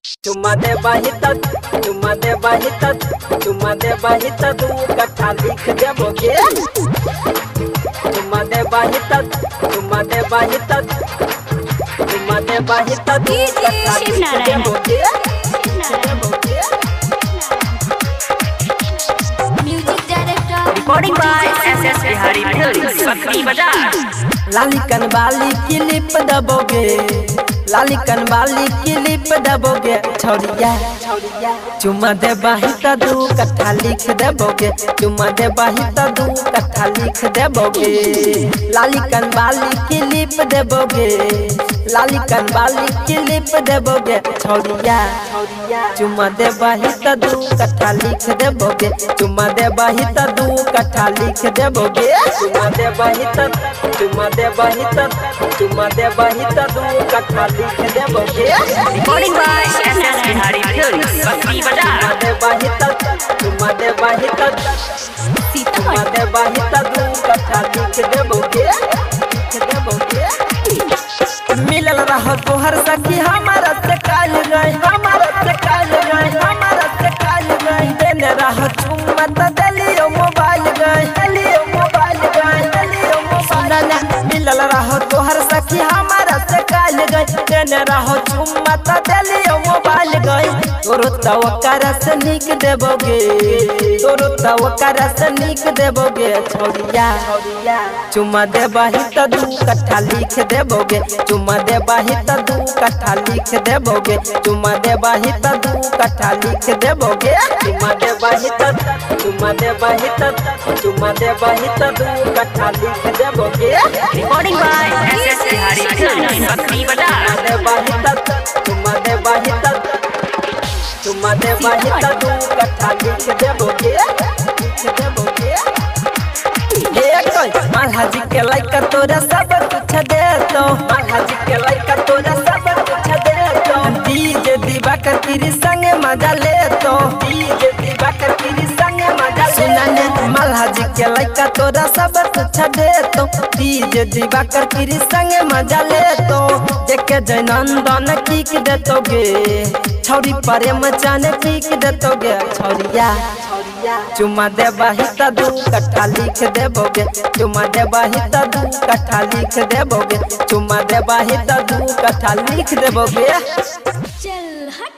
चुम्मा दे बाहिता चुम्मा दे बाहिता चुम्मा दे बाहिता 2 कट्ठा लिख देबोगे। चुम्मा दे बाहिता चुम्मा दे बाहिता चुम्मा दे बाहिता 2 कट्ठा लिख देबोगे। Music director recording by SS Bihari films बकरी बाजार। लाली कनवाली क्लिप दबोगे लाली कनवाली क्लिप दबोगे छौरिया चुम्मा दे बाहिता 2 कट्ठा लिख देबोगे। चुम्मा दे बाहिता 2 कट्ठा लिख देबोगे। लाली कनवाली क्लिप देबोगे लाली कनवाली क्लिप देबोगे छौरिया चुम्मा दे बाहिता 2 कट्ठा लिख देबोगे। चुम्मा दे बाहिता 2 कट्ठा लिख देबोगे। चुम्मा दे बाहिता चुम्मा दे बाहिता चुम्मा दे बाहिता 2 कट्ठा लिख देबोगे। Recording by SS Bihari films बकरी बाजार। चुम्मा दे बाहिता चुम्मा दे बाहिता चुम्मा दे बाहिता 2 कट्ठा लिख देबोगे। मिलल रह तोहर सखी हमारा से काल गए हमारा से काल गए हमारा से काल गए। देने रह चुम्मा त दलियो मोबाइल गए दलियो मोबाइल गए दलियो मोबाइल। मिलल रह तोहर सखी हमारा से काल गए देने रह चुम्मा त दलियो मोबाइल गए। तोरो तवकर से निक देबोगे तोरो तवकर से निक देबोगे छौरिया चुम्मा दे बाहिता 2 कट्ठा लिख देबोगे। चुम्मा दे बाहिता 2 कट्ठा लिख देबोगे। चुम्मा दे बाहिता 2 कट्ठा लिख देबोगे। चुम्मा दे बाहिता चुम्मा दे बाहिता चुम्मा दे बाहिता 2 कट्ठा लिख देबोगे। Recording by SS Bihari films बकरी बाजार। चुम्मा दे बाहिता चुम्मा दे बाहिता चुम्मा दे बाहिता 2 कट्ठा लिख देबोगे। महाजी के लाइका तोरा सब कुछ दे दो महाजी के लाइका तोरा सब कुछ दे दो। डीजे दिवाकर तेरी संग मजा ले तो डीजे दिवाकर तेरी संग मजा सुनाने महाजी के लाइका तोरा सब कुछ दे तो डीजे दिवाकर तेरी संग मजा ले तो। देखे जयनंदन किक देतोगे छौरी प्रेम जाने किक देतोगे छौरिया चुम्मा दे बाहिता 2 कट्ठा लिख देबोगे। चुम्मा दे बाहिता 2 कट्ठा लिख देबोगे। चुम्मा दे बाहिता 2 कट्ठा लिख देबोगे। चल हट।